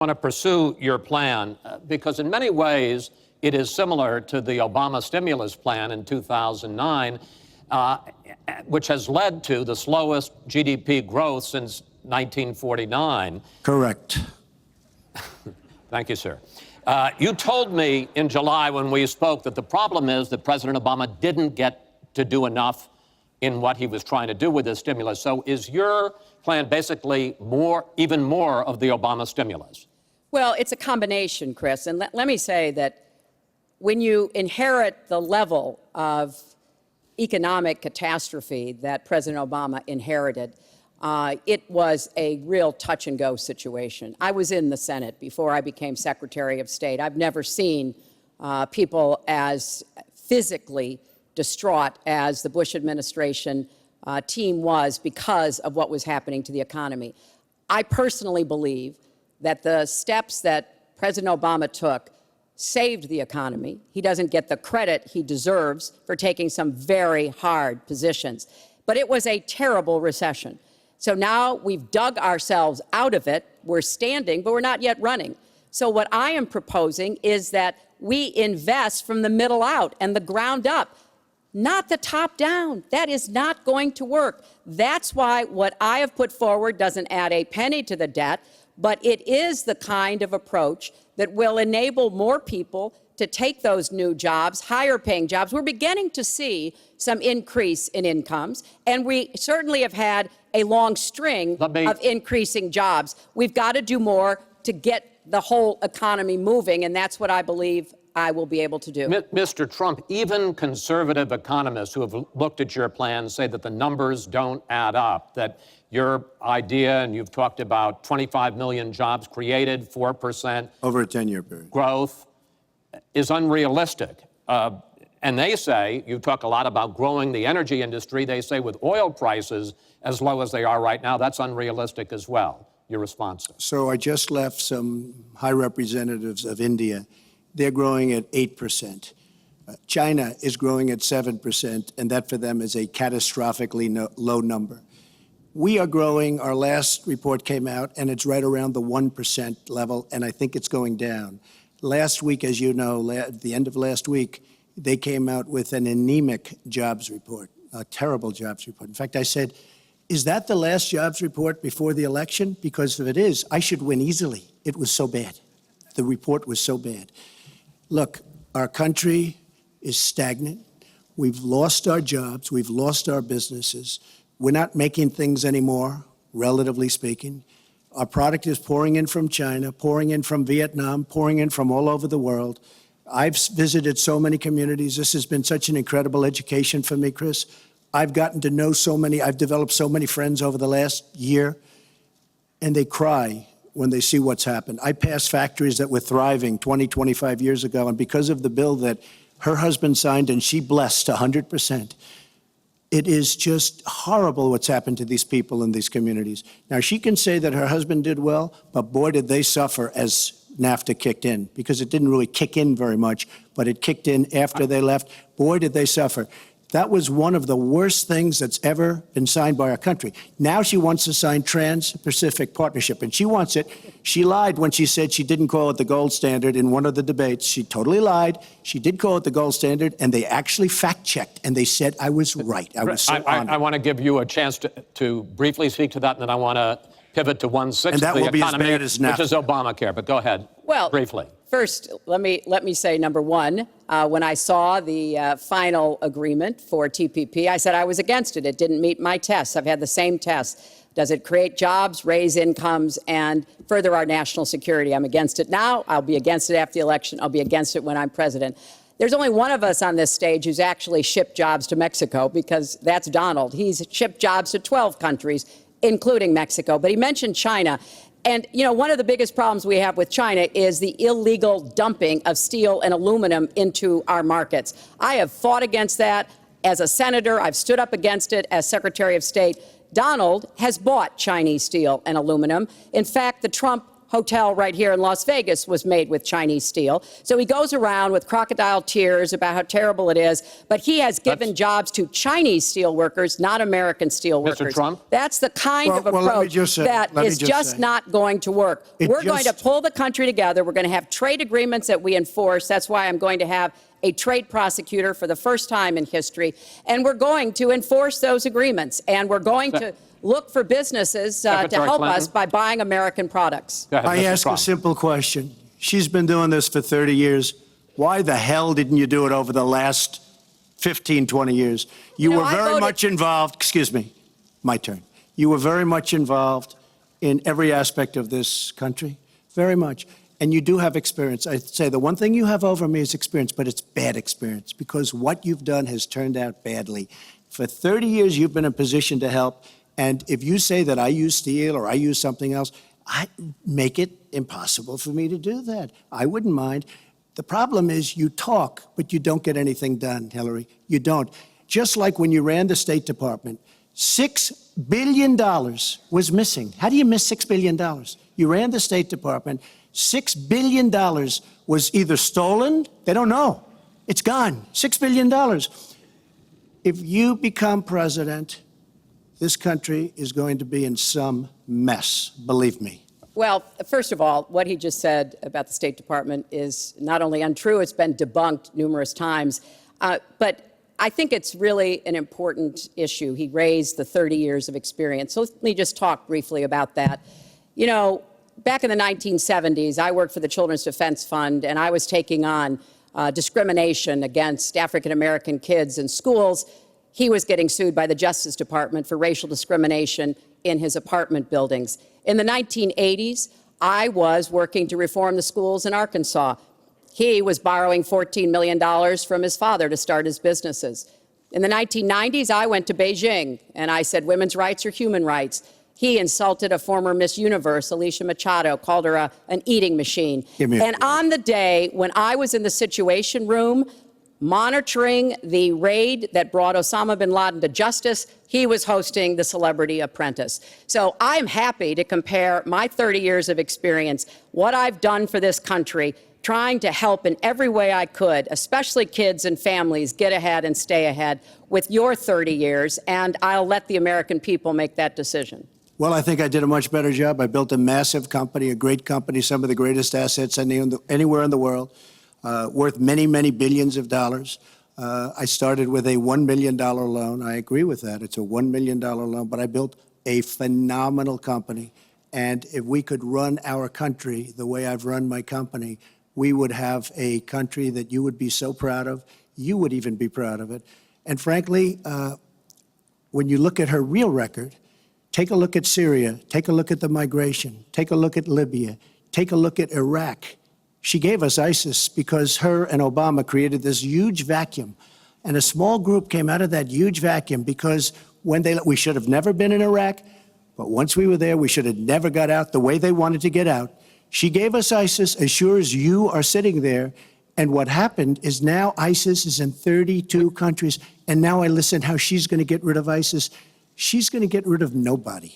want to pursue your plan because in many ways it is similar to the Obama stimulus plan in 2009, which has led to the slowest GDP growth since 1949. Correct. Thank you, sir. You told me in July when we spoke that the problem is that President Obama didn't get to do enough in what he was trying to do with this stimulus. So is your plan basically even more of the Obama stimulus? Well, it's a combination, Chris. And let me say that when you inherit the level of economic catastrophe that President Obama inherited, it was a real touch-and-go situation. I was in the Senate before I became Secretary of State. I've never seen people as physically distraught as the Bush administration team was because of what was happening to the economy. I personally believe that the steps that President Obama took saved the economy. He doesn't get the credit he deserves for taking some very hard positions. But it was a terrible recession. So now we've dug ourselves out of it. We're standing, but we're not yet running. So what I am proposing is that we invest from the middle out and the ground up, not the top down. That is not going to work. That's why what I have put forward doesn't add a penny to the debt, but it is the kind of approach that will enable more people to take those new jobs, higher paying jobs. We're beginning to see some increase in incomes, and we certainly have had a long string of increasing jobs. We've got to do more to get the whole economy moving, and that's what I believe I will be able to do. Mr. Trump, even conservative economists who have looked at your plan say that the numbers don't add up, that your idea, and you've talked about 25 million jobs created, 4% over a 10-year period growth, is unrealistic. And they say, you talk a lot about growing the energy industry, they say with oil prices as low as they are right now, that's unrealistic as well. Your response? So I just left some high representatives of India. They're growing at 8%. China is growing at 7%, and that for them is a catastrophically low number. We are growing. Our last report came out, and it's right around the 1% level, and I think it's going down. Last week, as you know, at the end of last week, they came out with an anemic jobs report, a terrible jobs report. In fact, I said, is that the last jobs report before the election? Because if it is, I should win easily. It was so bad. The report was so bad. Look, our country is stagnant. We've lost our jobs. We've lost our businesses. We're not making things anymore, relatively speaking. Our product is pouring in from China, pouring in from Vietnam, pouring in from all over the world. I've visited so many communities. This has been such an incredible education for me, Chris. I've gotten to know so many. I've developed so many friends over the last year, and they cry when they see what's happened. I passed factories that were thriving 20, 25 years ago, and because of the bill that her husband signed and she blessed 100%, it is just horrible what's happened to these people in these communities. Now, she can say that her husband did well, but boy, did they suffer as NAFTA kicked in, because it didn't really kick in very much, but it kicked in after they left. Boy, did they suffer. That was one of the worst things that's ever been signed by our country. Now she wants to sign Trans-Pacific Partnership, and she wants it. She lied when she said she didn't call it the gold standard in one of the debates. She totally lied. She did call it the gold standard, and they actually fact-checked, and they said I was right. I was so honored. I want to give you a chance to briefly speak to that, and then I want to pivot to 1/6 of the economy, which is Obamacare. But go ahead, briefly. First, let me say, number one, when I saw the final agreement for TPP, I said I was against it. It didn't meet my tests. I've had the same tests. Does it create jobs, raise incomes, and further our national security? I'm against it now. I'll be against it after the election. I'll be against it when I'm president. There's only one of us on this stage who's actually shipped jobs to Mexico, because that's Donald. He's shipped jobs to 12 countries, including Mexico. But he mentioned China. And, you know, one of the biggest problems we have with China is the illegal dumping of steel and aluminum into our markets. I have fought against that as a senator. I've stood up against it as Secretary of State. Donald has bought Chinese steel and aluminum. In fact, the Trump hotel right here in Las Vegas was made with Chinese steel. So he goes around with crocodile tears about how terrible it is, but he has given jobs to Chinese steel workers, not American steel workers. Mr. Trump? That's the kind of approach that is just not going to work. We're going to pull the country together. We're going to have trade agreements that we enforce. That's why I'm going to have a trade prosecutor for the first time in history. And we're going to enforce those agreements. And we're going to look for businesses to help us by buying American products. I ask a simple question. She's been doing this for 30 years. Why the hell didn't you do it over the last 15, 20 years? You were very much involved. Excuse me. My turn. You were very much involved in every aspect of this country. Very much. And you do have experience. I'd say the one thing you have over me is experience, but it's bad experience because what you've done has turned out badly. For 30 years, you've been in a position to help. And if you say that I use steel or I use something else, I make it impossible for me to do that. I wouldn't mind. The problem is you talk, but you don't get anything done, Hillary. You don't. Just like when you ran the State Department, $6 billion was missing. How do you miss $6 billion? You ran the State Department. $6 billion was either stolen, they don't know. It's gone. $6 billion. If you become president, this country is going to be in some mess, believe me. Well, first of all, what he just said about the State Department is not only untrue, it's been debunked numerous times. But I think it's really an important issue. He raised the 30 years of experience. So let me just talk briefly about that. You know, back in the 1970s, I worked for the Children's Defense Fund, and I was taking on discrimination against African-American kids in schools. He was getting sued by the Justice Department for racial discrimination in his apartment buildings. In the 1980s, I was working to reform the schools in Arkansas. He was borrowing $14 million from his father to start his businesses. In the 1990s, I went to Beijing, and I said women's rights are human rights. He insulted a former Miss Universe, Alicia Machado, called her an eating machine. And on the day when I was in the Situation Room, monitoring the raid that brought Osama bin Laden to justice, he was hosting the Celebrity Apprentice. So I'm happy to compare my 30 years of experience, what I've done for this country, trying to help in every way I could, especially kids and families, get ahead and stay ahead, with your 30 years, and I'll let the American people make that decision. Well, I think I did a much better job. I built a massive company, a great company, some of the greatest assets anywhere in the world. Worth many, many billions of dollars. I started with a $1 million loan. I agree with that. It's a $1 million loan, but I built a phenomenal company. And if we could run our country the way I've run my company, we would have a country that you would be so proud of. You would even be proud of it. And frankly, when you look at her real record, take a look at Syria, take a look at the migration, take a look at Libya, take a look at Iraq. She gave us ISIS because her and Obama created this huge vacuum. And a small group came out of that huge vacuum because we should have never been in Iraq, but once we were there, we should have never got out the way they wanted to get out. She gave us ISIS as sure as you are sitting there. And what happened is now ISIS is in 32 countries. And now I listen how she's going to get rid of ISIS. She's going to get rid of nobody.